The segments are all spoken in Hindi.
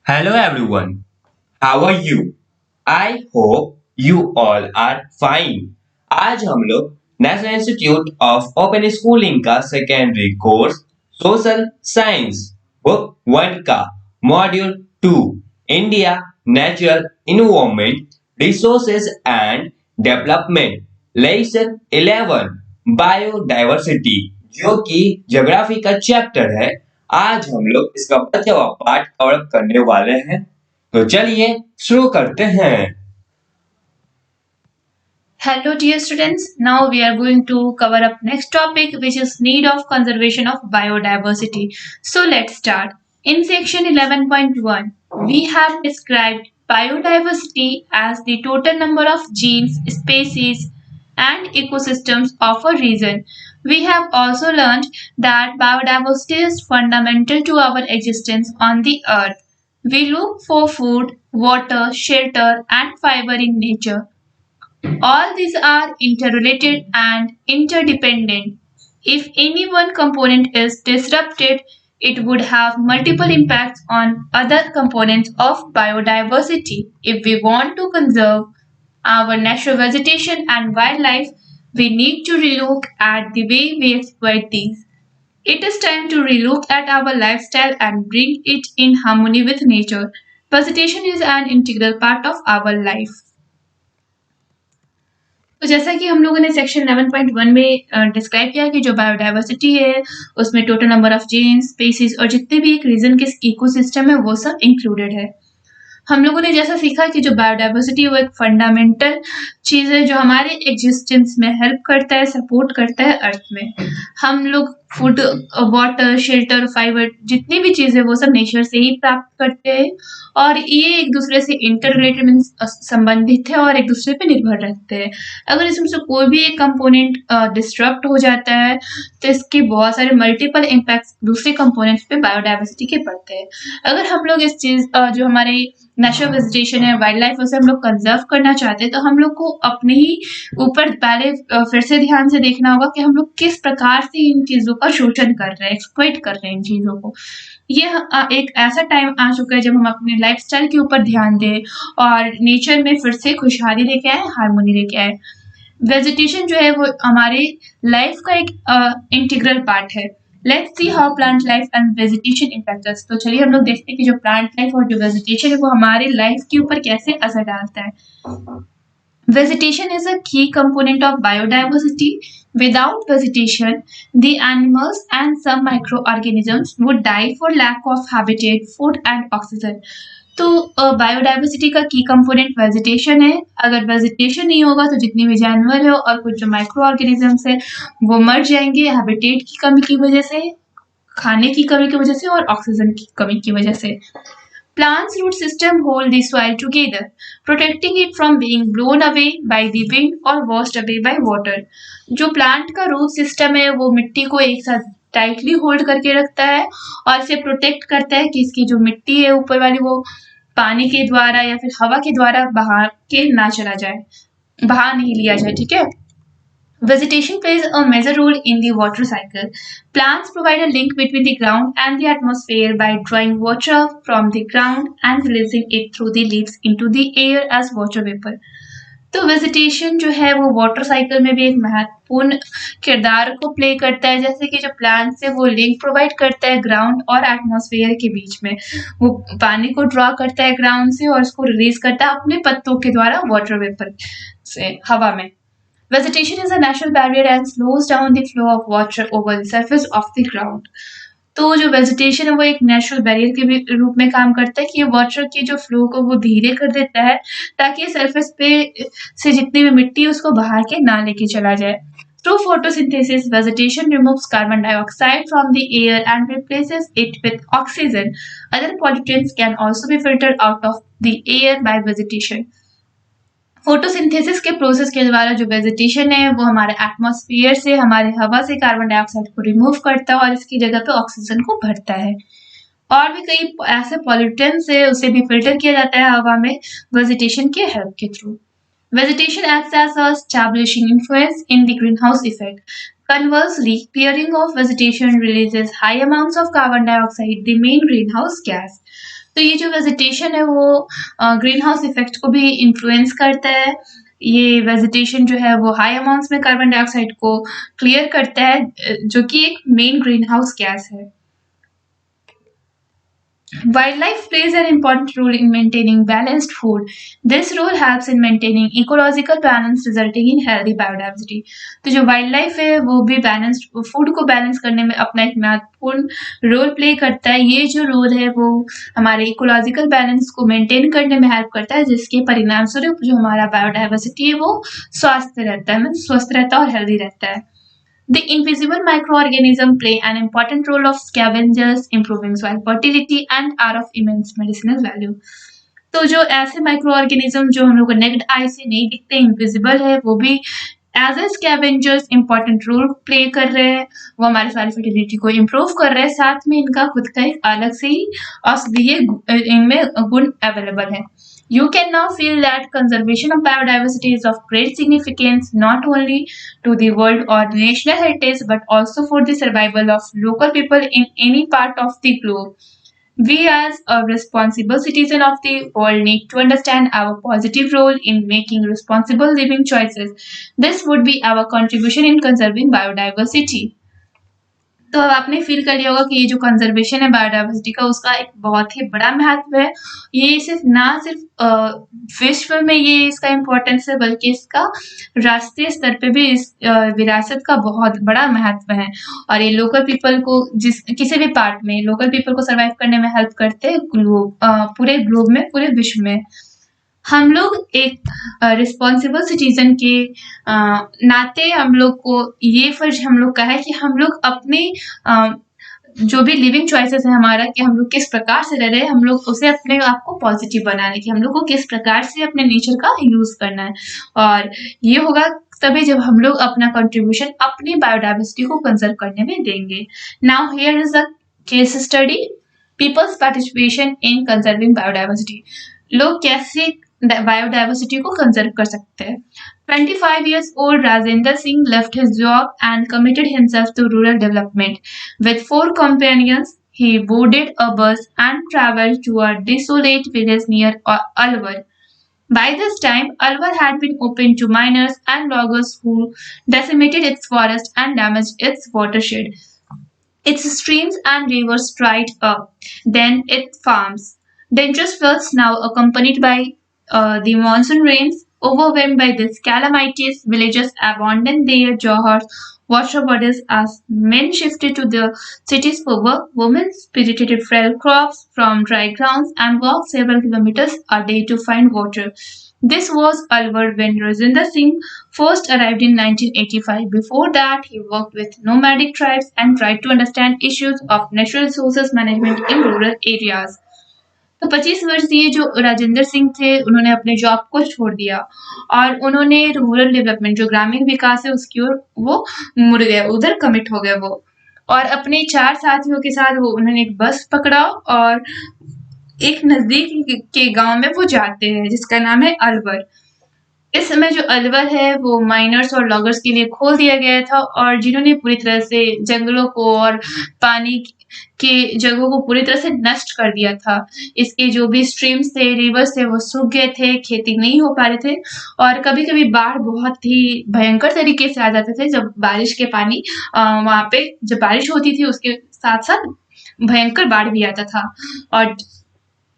Hello everyone, how are you? I hope you all are fine. आज हम लोग national institute of open schooling का secondary course social science book one का module two India natural environment resources and development lesson 11 biodiversity जो कि ज्योग्राफी का चैप्टर है। आज हम लोग इसका बचा हुआ पार्ट कवर करने वाले हैं, तो चलिए शुरू करते हैं। Hello dear students, now we are going to cover up next topic which is need of conservation of biodiversity. So let's start. In section 11.1, we have described biodiversity as the total number of genes, species and ecosystems of a region. We have also learned that biodiversity is fundamental to our existence on the earth. We look for food, water, shelter and fiber in nature. All these are interrelated and interdependent. If any one component is disrupted, it would have multiple impacts on other components of biodiversity. If we want to conserve our natural vegetation and wildlife, we need to relook at the way we exploit these. It is time to relook at our lifestyle and bring it in harmony with nature. Vegetation is an integral part of our life. तो जैसा कि हम लोगों ने सेक्शन 11.1 में डिस्क्राइब किया कि जो बायोडाइवर्सिटी है उसमें total number of genes species और जितने भी एक रीजन के इकोसिस्टम है वो सब इंक्लूडेड है। हम लोगों ने जैसा सीखा कि जो बायोडाइवर्सिटी वो एक फंडामेंटल चीज है जो हमारे एग्जिस्टेंस में हेल्प करता है, सपोर्ट करता है अर्थ में। हम लोग फूड, वाटर, शेल्टर, फाइबर जितनी भी चीजें वो सब नेचर से ही प्राप्त करते हैं और ये एक दूसरे से इंटर रिलेटेड मीन्स संबंधित है और एक दूसरे पे निर्भर रहते हैं। अगर इसमें से कोई भी एक कंपोनेंट डिस्ट्रप्ट हो जाता है तो इसके बहुत सारे मल्टीपल इम्पैक्ट्स दूसरे कंपोनेंट्स पे बायोडाइवर्सिटी के पड़ते हैं। अगर हम लोग इस चीज जो हमारे नेचुरल वेजिटेशन है, वाइल्ड लाइफ, उसे हम लोग कंजर्व करना चाहते हैं तो हम लोग को अपने ही ऊपर पहले फिर से ध्यान से देखना होगा कि हम लोग किस प्रकार से इन चीजों का शोषण कर रहे हैं, एक्सप्लॉइट कर रहे हैं इन चीजों को। ये एक ऐसा टाइम आ चुका है जब हम अपने लाइफस्टाइल के ऊपर ध्यान दें और नेचर में फिर से खुशहाली लेके आए, हार्मोनी लेके आए। वेजिटेशन जो है वो हमारे लाइफ का एक इंटीग्रल पार्ट है। Let's see how plant life and vegetation impact us. तो चलिए हम लोग देखते हैं कि जो प्लांट लाइफ और जो वेजिटेशन है वो हमारी लाइफ के ऊपर कैसे असर डालता है। Vegetation is a key component of biodiversity. Without vegetation, the animals and some microorganisms would die for lack of habitat, food and oxygen. तो बायोडाइवर्सिटी का की कंपोनेंट वेजिटेशन है। अगर वेजिटेशन नहीं होगा तो जितने भी जानवर है और कुछ जो माइक्रो ऑर्गेनिजम्स है वो मर जाएंगे हैबिटेट की कमी की वजह से, खाने की कमी की वजह से और ऑक्सीजन की कमी की वजह से। Plants' root system hold the soil together, protecting it from being blown away by the wind or washed away by water. जो प्लांट का रूट सिस्टम है वो मिट्टी को एक साथ टाइटली होल्ड करके रखता है और इसे प्रोटेक्ट करता है कि इसकी जो मिट्टी है ऊपर वाली वो पानी के द्वारा या फिर हवा के द्वारा बहा के ना चला जाए, बहा नहीं लिया जाए। ठीक है। Vegetation plays a major role in the water cycle. Plants provide a link between the ground and the atmosphere by drawing water from the ground and releasing it through the leaves into the air as water vapor. तो वेजिटेशन जो है वो वाटर साइकिल में भी एक महत्वपूर्ण किरदार को प्ले करता है। जैसे कि जो प्लांट्स है वो लिंक प्रोवाइड करता है ग्राउंड और एटमॉस्फेयर के बीच में, वो पानी को ड्रॉ करता है ग्राउंड से और उसको रिलीज करता है अपने पत्तों के द्वारा वाटर वेपर से हवा में। Vegetation is a natural barrier and slows down the flow of water over the surface of the ground. तो जो वेजिटेशन है वो एक नेचुरल बैरियर के रूप में काम करता है कि ये वाटर की जो फ्लो को वो धीरे कर देता है ताकि सरफेस पे से जितनी भी मिट्टी है उसको बहा के ना लेके चला जाए। Through photosynthesis, vegetation removes carbon dioxide from the air and replaces it with oxygen. Other pollutants can also be filtered out of the air by vegetation. Photosynthesis के प्रोसेस के द्वारा जो वेजिटेशन है वो हमारे एटमॉस्फेयर से, हमारे हवा से कार्बन डाइऑक्साइड को रिमूव करता है और इसकी जगह पे ऑक्सीजन को भरता है। और भी कई ऐसे पॉल्यूटेंट्स है उसे भी फिल्टर किया जाता है हवा में वेजिटेशन के हेल्प के through. Vegetation acts as a stabilizing influence in the greenhouse effect. Conversely, clearing of vegetation releases high amounts of carbon dioxide, the main greenhouse gas. तो ये जो वेजिटेशन है वो ग्रीन हाउस इफेक्ट को भी इन्फ्लुएंस करता है। ये वेजिटेशन जो है वो हाई अमाउंट्स में कार्बन डाइऑक्साइड को क्लियर करता है, जो कि एक मेन ग्रीन हाउस गैस है। Wildlife plays an important role in maintaining balanced food. This role helps in maintaining ecological balance resulting in healthy biodiversity. तो जो वाइल्ड लाइफ है वो भी बैलेंस्ड फूड को बैलेंस करने में अपना एक महत्वपूर्ण रोल प्ले करता है। ये जो रोल है वो हमारे इकोलॉजिकल बैलेंस को मेंटेन करने में हेल्प करता है, जिसके परिणाम स्वरूप जो हमारा बायोडाइवर्सिटी है वो स्वस्थ रहता है और हेल्दी रहता है। The invisible microorganisms play an important role of scavengers, improving soil fertility and are of immense medicinal value. तो जो ऐसे माइक्रो ऑर्गेनिज्म जो हम लोग को नेक्ड आई से नहीं दिखते, इनविजिबल है, वो भी as a scavengers important role play कर रहे हैं। वो हमारे सॉइल फर्टिलिटी को इम्प्रूव कर रहे हैं, साथ में इनका खुद का एक अलग से ही औषधीय इनमें गुण अवेलेबल है। You can now feel that conservation of biodiversity is of great significance not only to the world or national heritage but also for the survival of local people in any part of the globe. We as a responsible citizen of the world need to understand our positive role in making responsible living choices. This would be our contribution in conserving biodiversity. तो अब आपने फील कर लिया होगा कि ये जो कंजर्वेशन है बायोडाइवर्सिटी का उसका एक बहुत ही बड़ा महत्व है। ये सिर्फ विश्व में ये इसका इम्पोर्टेंस है, बल्कि इसका राष्ट्रीय स्तर पे भी इस विरासत का बहुत बड़ा महत्व है। और ये लोकल पीपल को किसी भी पार्ट में लोकल पीपल को सर्वाइव करने में हेल्प करते हैं पूरे ग्लोब में, पूरे विश्व में। हम लोग एक रिस्पॉन्सिबल सिटीजन के नाते हम लोग को ये फर्ज हम लोग का है कि हम लोग अपने जो भी लिविंग चॉइसेस है हमारा, कि हम लोग किस प्रकार से रह रहे हैं, हम लोग उसे अपने आप को पॉजिटिव बनाने की, हम लोग को किस प्रकार से अपने नेचर का यूज करना है। और ये होगा तभी जब हम लोग अपना कंट्रीब्यूशन अपनी बायोडाइवर्सिटी को कंजर्व करने में देंगे। Now here is a case study, peoples participation in conserving biodiversity. लोग कैसे बायोडाइवर्सिटी को कंजर्व कर सकते हैं। 25 years old Rajendra Singh left his job and committed himself to rural development. With 4 companions, he boarded a bus and traveled to a desolate village near Alwar. By this time, Alwar had been opened to miners and loggers who decimated its forest and damaged its watershed. Its streams and rivers dried up, then its farms. Dangerous floods now accompanied by the monsoon rains. Overwhelmed by these calamities, villagers abandoned their jars, water bodies as men shifted to the cities for work. Women spirited frail crops from dry grounds and walked several kilometers a day to find water. This was Alwar when Rajendra Singh first arrived in 1985. Before that, he worked with nomadic tribes and tried to understand issues of natural resources management in rural areas. तो 25 वर्षीय जो राजेंद्र सिंह थे, उन्होंने अपने जॉब को छोड़ दिया और उन्होंने रूरल डेवलपमेंट जो ग्रामीण विकास है उसकी ओर वो मुड़ गए, उधर कमिट हो गए वो। और अपने 4 साथियों के साथ वो उन्होंने एक बस पकड़ा और एक नजदीक के गांव में वो जाते हैं जिसका नाम है अलवर। इस समय जो अलवर है वो माइनर्स और लॉगर्स के लिए खोल दिया गया था, और जिन्होंने पूरी तरह से जंगलों को और पानी के जगहों को पूरी तरह से नष्ट कर दिया था। इसके जो भी स्ट्रीम्स थे, रिवर्स थे, वो सूख गए थे, खेती नहीं हो पा रहे थे, और कभी-कभी बाढ़ बहुत ही भयंकर तरीके से आ जाते थे। जब बारिश के पानी वहाँ पे जब बारिश होती थी उसके साथ-साथ भयंकर बाढ़ भी आता था। और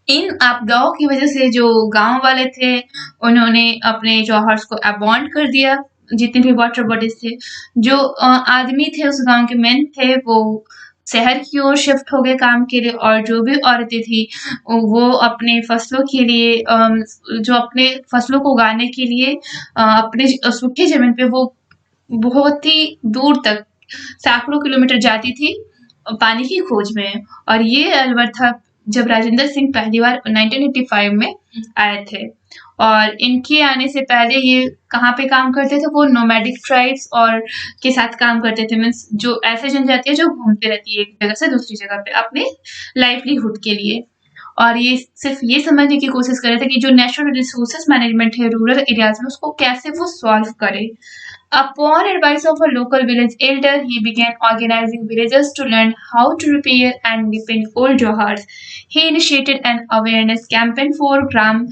इन आपदाओं की वजह से जो गांव वाले थे उन्होंने अपने जौहर्स को अबॉन्ड कर दिया, जितने भी वाटर बॉडीज थे। जो आदमी थे उस गांव के मेन थे वो शहर की ओर शिफ्ट हो गए काम के लिए, और जो भी औरतें थी वो अपने फसलों के लिए जो अपने फसलों को उगाने के लिए अपने सूखी जमीन पे वो बहुत ही दूर तक सैकड़ों किलोमीटर जाती थी पानी की खोज में। और ये अलवर था जब राजेंद्र सिंह पहली बार 1985 में आए थे। और इनके आने से पहले ये कहाँ पे काम करते थे, वो नोमैडिक ट्राइब्स और के साथ काम करते थे। मीन्स जो ऐसे जनजातियां जो घूमते रहती है एक जगह से दूसरी जगह पे अपने लाइवलीहुड के लिए। और ये सिर्फ ये समझने की कोशिश कर रहे थे कि जो नेचुरल रिसोर्सेज मैनेजमेंट है रूरल एरियाज में उसको कैसे वो सॉल्व करे। Upon advice of a local village elder, he began organizing villagers to learn how to repair and defend old johars. He initiated an awareness campaign for Gram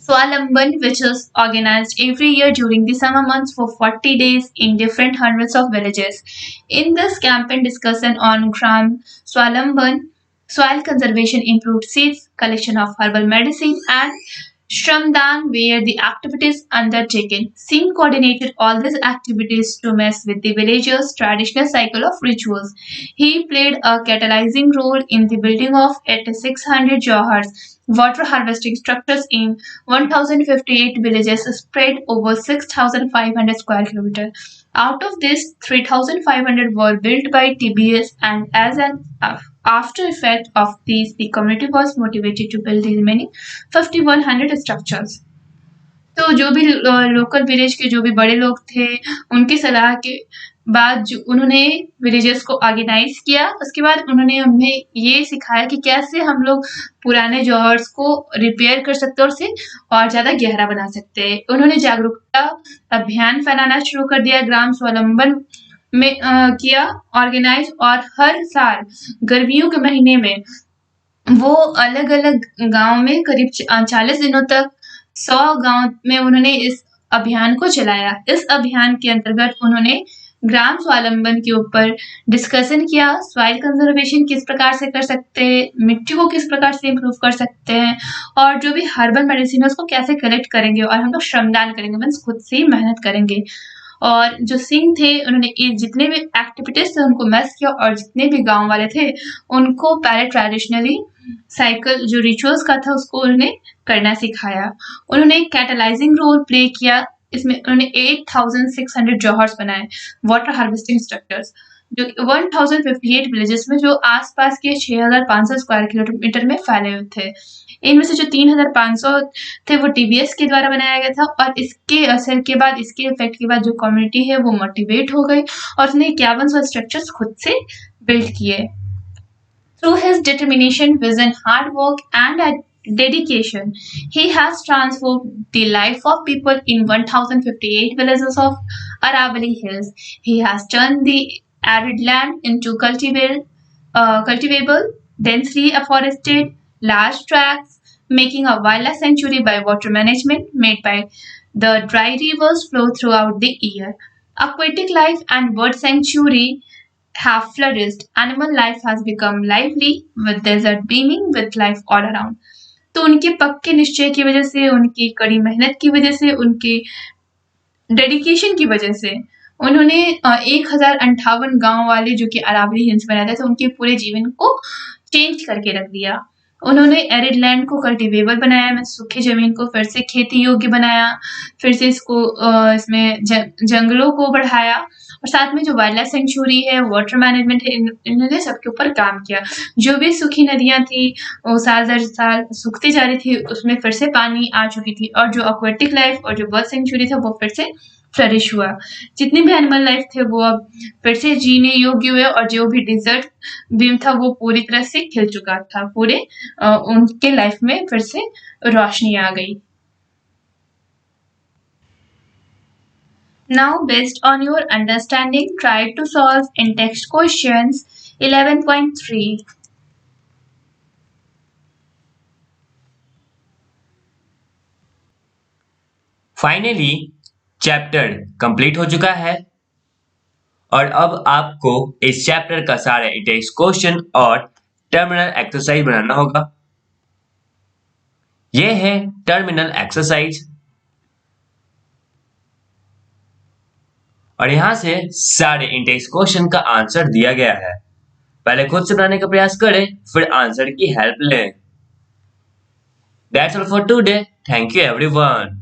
Swalamban, which is organized every year during the summer months for 40 days in different hundreds of villages. In this campaign, discussion on Gram Swalamban, soil conservation, improved seeds, collection of herbal medicine, and Shramdan were the activities undertaken. Singh coordinated all these activities to mess with the villagers' traditional cycle of rituals. He played a catalyzing role in the building of 8600 johars, water harvesting structures in 1058 villages spread over 6500 square kilometers. Out of this, 3500 were built by TBS, and as an after effect of these, the community was motivated to build the remaining 5100 structures. तो जो भी लोकल विलेज के जो भी बड़े लोग थे उनकी सलाह के बाद जो उन्होंने विलेजर्स को ऑर्गेनाइज किया, उसके बाद उन्होंने उन्हें ये सिखाया कि कैसे हम लोग पुराने जॉहर्स को रिपेयर कर सकते हैं और उसे और ज़्यादा गहरा बना सकते हैं। उन्होंने जागरूकता अभियान फैलाना शुरू कर दिया, ग्राम स्वावलंबन में किया ऑर्गेनाइज, और हर साल गर्मियों के महीने में वो अलग-अलग गांव में करीब 40 दिनों तक 100 गांव में उन्होंने इस अभियान को चलाया। इस अभियान के अंतर्गत उन्होंने ग्राम स्वावलंबन के ऊपर डिस्कशन किया, सॉइल कंजर्वेशन किस प्रकार से कर सकते हैं, मिट्टी को किस प्रकार से इम्प्रूव कर सकते हैं, और जो भी हर्बल मेडिसिन है उसको कैसे कलेक्ट करेंगे, और हम लोग श्रमदान करेंगे, मीन्स खुद से ही मेहनत करेंगे। और जो सिंह थे उन्होंने ये जितने भी एक्टिविटीज थे उनको मैस किया, और जितने भी गांव वाले थे उनको पहले ट्रेडिशनली साइकिल जो रिचुअल्स का था उसको उन्होंने करना सिखाया। उन्होंने एक कैटलाइजिंग रोल प्ले किया, इसमें उन्होंने 8600 जौहर्स बनाए, वाटर हार्वेस्टिंग स्ट्रक्चर्स, जो 1058 विलेजेस में जो आसपास के 6500 स्क्वायर किलोमीटर में फैले हुए थे। इनमें से जो 3500 थे वो टीबीएस के द्वारा बनाया गया था, और इसके असर के बाद, इसके इफेक्ट के बाद जो कम्युनिटी है वो मोटिवेट हो गई और उसने 51 स्ट्रक्चर्स खुद से बिल्ड किए। Through his determination, vision, hard work, and dedication, he has transformed the life of people in 1058 villages of Aravalli Hills. He has turned the arid land into cultivable, densely afforested, large tracts, making a wildlife sanctuary by water management made by the dry rivers flow throughout the year. Aquatic life and bird sanctuary have flourished. Animal life has become lively, with desert beaming with life all around. तो उनके पक्के निश्चय की वजह से, उनकी कड़ी मेहनत की वजह से, उनके डेडिकेशन की वजह से उन्होंने 1058 गांव वाले जो कि अरावली हिल्स में रहते थे उनके पूरे जीवन को चेंज करके रख दिया। उन्होंने एरिड लैंड को कल्टिवेबल बनाया, में सूखी जमीन को फिर से खेती योग्य बनाया, फिर से इसको इसमें जंगलों को बढ़ाया, और साथ में जो वाइल्ड लाइफ सेंचुरी है, वाटर मैनेजमेंट है, इन्होंने सबके ऊपर काम किया। जो भी सूखी नदियां थी वो साल दर साल सूखती जा रही थी, उसमें फिर से पानी आ चुकी थी, और जो एक्वेटिक लाइफ और जो बर्ड सेंचुरी था वो फिर से फ्लरिश हुआ। जितने भी एनिमल लाइफ थे वो अब फिर से जीने योग्य हुए, और जो भी डिजर्ट बीम था वो पूरी तरह से खिल चुका था, पूरे उनके लाइफ में फिर से रोशनी आ गई। Now, based on your understanding, try to solve in-text questions 11.3. Finally chapter complete हो चुका है, और अब आपको इस चैप्टर का सारा टेक्स्ट क्वेश्चन और टर्मिनल एक्सरसाइज बनाना होगा। यह है टर्मिनल एक्सरसाइज, और यहां से सारे इंटेक्स क्वेश्चन का आंसर दिया गया है। पहले खुद से बनाने का प्रयास करें, फिर आंसर की हेल्प लें। That's all for today. Thank you everyone.